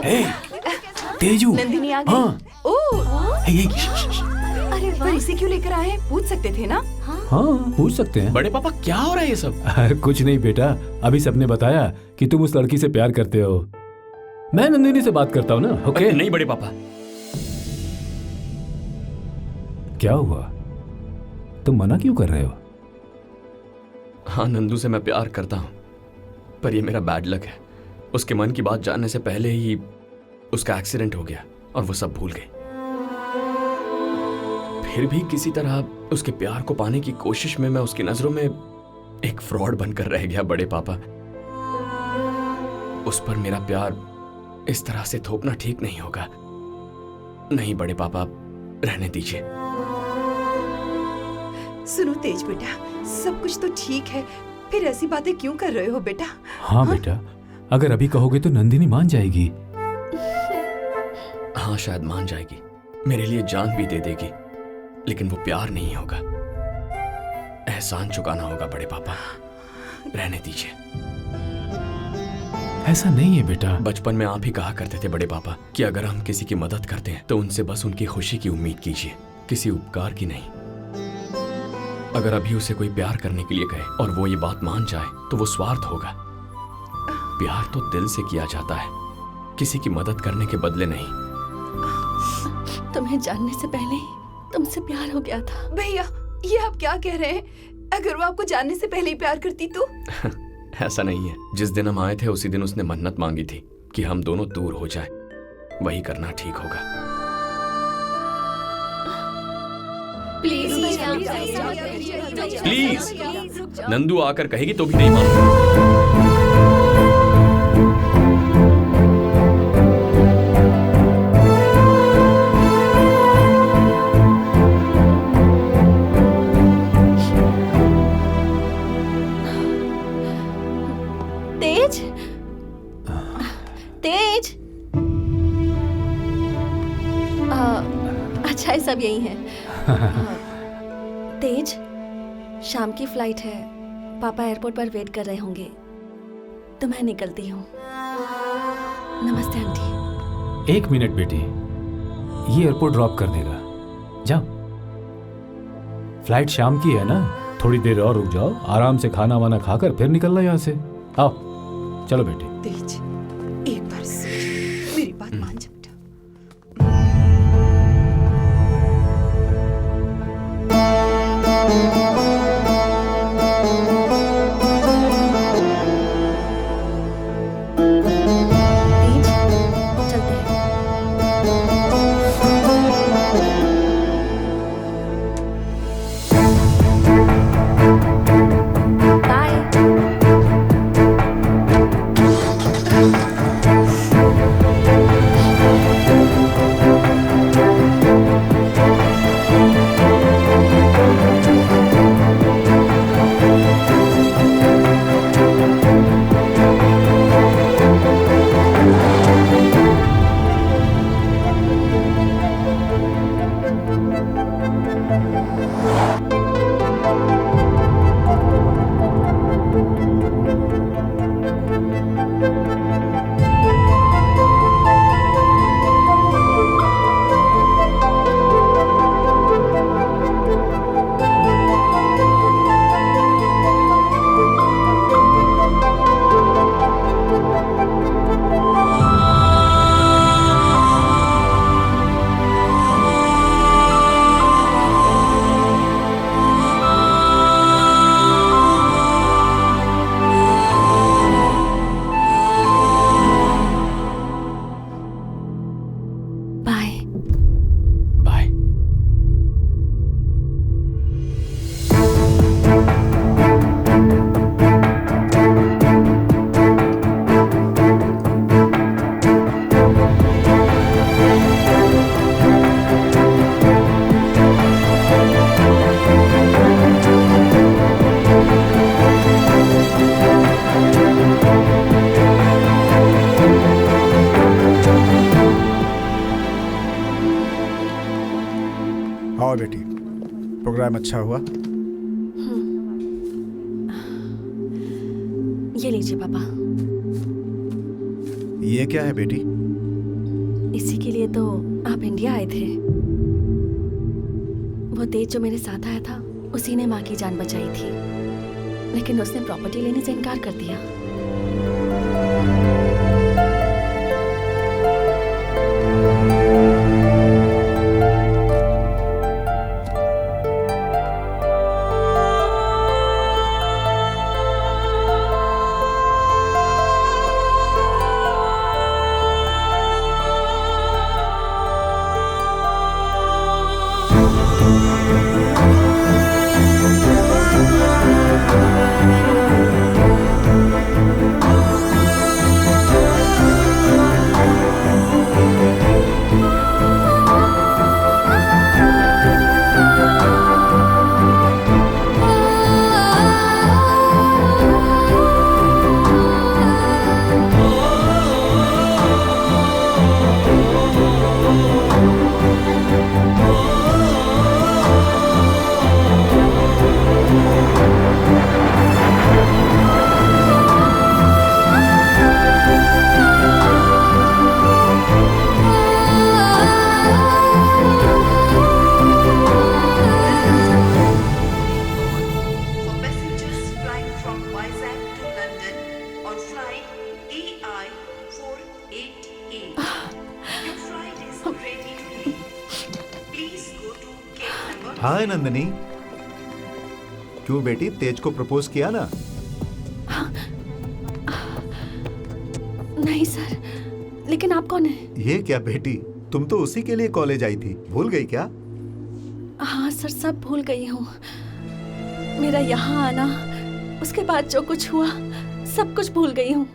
हे, तेजू। नंदिनी आ गई। हाँ। ओह, हे, अरे पर इसे क्यों लेकर आए हैं? पूछ सकते थे ना। हाँ पूछ सकते हैं। बड़े पापा क्या हो रहा है ये सब? कुछ नहीं बेटा, अभी सबने बताया कि तुम उस लड़की से प्यार करते हो। मैं नंदिनी से बात करता हूँ ना। ओके नहीं बड़े पापा, क्या हुआ, तुम मना क्यों कर रहे हो? हाँ नंदू से मैं प्यार करता हूँ, पर ये मेरा बैड लक है। उसके मन की बात जानने से पहले ही उसका एक्सीडेंट हो गया और वो सब भूल गई। फिर भी किसी तरह उसके प्यार को पाने की कोशिश में मैं उसकी नजरों में एक फ्रॉड बनकर रह गया बड़े पापा। उस पर मेरा प्यार इस तरह से थोपना ठीक नहीं होगा। नहीं बड़े पापा, रहने दीजिए। सुनो तेज बेटा, सब कुछ तो ठीक है, फिर ऐसी बातें क्यों कर रहे हो बेटा? हाँ बेटा, अगर अभी कहोगे तो नंदिनी मान जाएगी। हाँ शायद मान जाएगी, मेरे लिए जान भी दे देगी, लेकिन वो प्यार नहीं होगा, एहसान चुकाना होगा बड़े पापा। रहने दीजिए। ऐसा नहीं है बेटा। बचपन में आप ही कहा करते थे बड़े पापा कि अगर हम किसी की मदद करते हैं तो उनसे बस उनकी खुशी की उम्मीद कीजिए, किसी उपकार की नहीं। अगर अभी उसे कोई प्यार करने के लिए कहे और वो ये बात मान जाए तो वो स्वार्थ होगा। प्यार तो दिल से किया जाता है, किसी की मदद करने के बदले नहीं। तुम्हें जानने से पहले ही तुमसे प्यार हो गया था। भैया, ये आप क्या कह रहे हैं? अगर वो आपको जानने से पहले ही प्यार करती तो? ऐसा नहीं है। जिस दिन हम आए थे उसी दिन उसने मन्नत मांगी थी कि हम दोनों दूर हो जाएं। वही करना ठीक होगा। प्लीज नंदू आकर कहेगी तो भी नहीं मानूंगा। तेज, तेज। अच्छा है सब यही है। तेज, शाम की फ्लाइट है, पापा एयरपोर्ट पर वेट कर रहे होंगे, तो मैं निकलती हूँ। नमस्ते आंटी। 1 मिनट बेटी, ये एयरपोर्ट ड्रॉप कर देगा, जाओ। फ्लाइट शाम की है ना, थोड़ी देर और रुक जाओ, आराम से खाना वाना खाकर फिर निकलना यहाँ से। आओ चलो बेटी। तेज, एक बार सोच, मेरी बात मान जा बेटा। तेज, चलते हैं। बाय। और बेटी, प्रोग्राम अच्छा हुआ? ये लीजिए पापा। ये क्या है बेटी? इसी के लिए तो आप इंडिया आए थे। वो तेज जो मेरे साथ आया था उसी ने माँ की जान बचाई थी, लेकिन उसने प्रॉपर्टी लेने से इनकार कर दिया। For passengers flying from Vizag to London on flight AI 488. Your flight is ready to leave. Please go to gate number. हाय नंदिनी, क्यों बेटी तेज को प्रपोज किया ना? नहीं सर, लेकिन आप कौन है? ये क्या बेटी, तुम तो उसी के लिए कॉलेज आई थी, भूल गई क्या? हाँ सर, सब भूल गई हूँ। मेरा यहाँ आना, उसके बाद जो कुछ हुआ, सब कुछ भूल गई हूँ।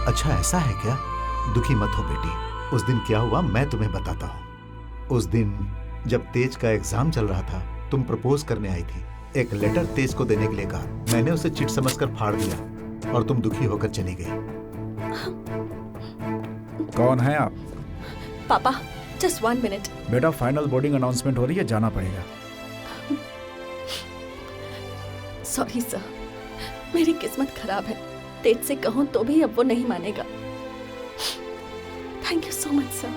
अच्छा ऐसा है क्या? दुखी मत हो बेटी, उस दिन क्या हुआ मैं तुम्हें बताता हूँ। उस दिन जब तेज का एग्जाम चल रहा था, तुम प्रपोज करने आई थी। एक लेटर तेज को देने के लिए कहा, मैंने उसे चिट समझकर फाड़ दिया और तुम दुखी होकर चली गई। कौन है आप? पापा, जस्ट 1 मिनट। बेटा फाइनल बोर्डिंग अनाउंसमेंट हो रही है, जाना पड़ेगा। सॉरी सर, मेरी किस्मत खराब है। तेज से कहूँ तो भी अब वो नहीं मानेगा। Thank you so much sir.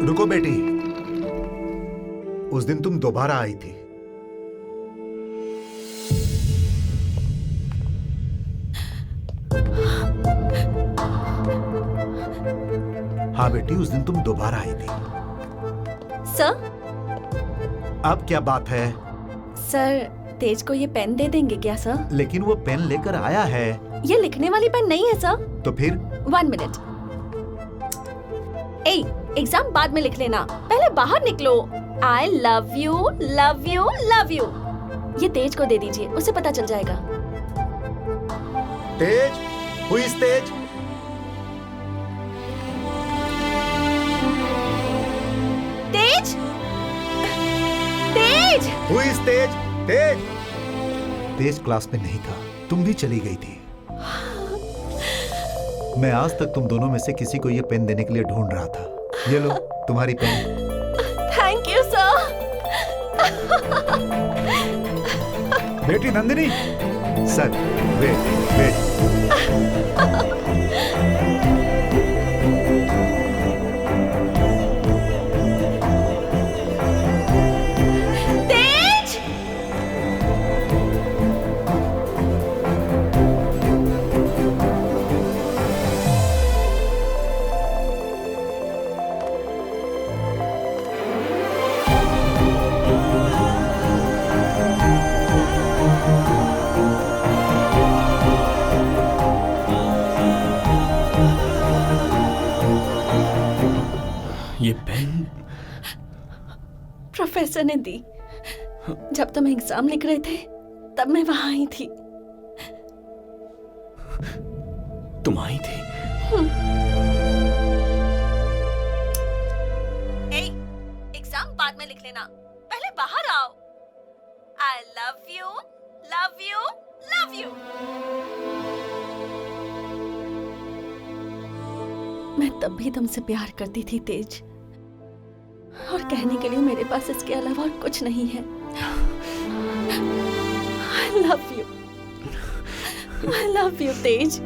रुको बेटी, उस दिन तुम दोबारा आई थी। हाँ बेटी, उस दिन तुम दोबारा आई थी। सर? अब क्या बात है? सर, तेज को ये पेन दे देंगे क्या सर? लेकिन वो पेन लेकर आया है। ये लिखने वाली पेन नहीं है सर। तो फिर? 1 मिनट। एग्जाम बाद में लिख लेना, पहले बाहर निकलो। I love you, love you, love you। ये तेज को दे दीजिए, उसे पता चल जाएगा। तेज, who is Tej? Tej, Tej, Who is Tej? Tej, Tej class में नहीं था, तुम भी चली गई थी। मैं आज तक तुम दोनों में से किसी को ये पेन देने के लिए ढूंढ रहा था। ये लो तुम्हारी पेन। Thank you sir. बेटी नंदिनी, सर, वेट, वेट। तेज, ये पेन प्रोफेसर ने दी। जब तुम एग्जाम लिख रहे थे तब मैं वहां आई थी। तुम आई थी? एग्जाम बाद में लिख लेना, पहले बाहर आओ। I love you, love you, love you। मैं तब भी तुमसे प्यार करती थी तेज, और कहने के लिए मेरे पास इसके अलावा और कुछ नहीं है। I love you. I love you, Tej.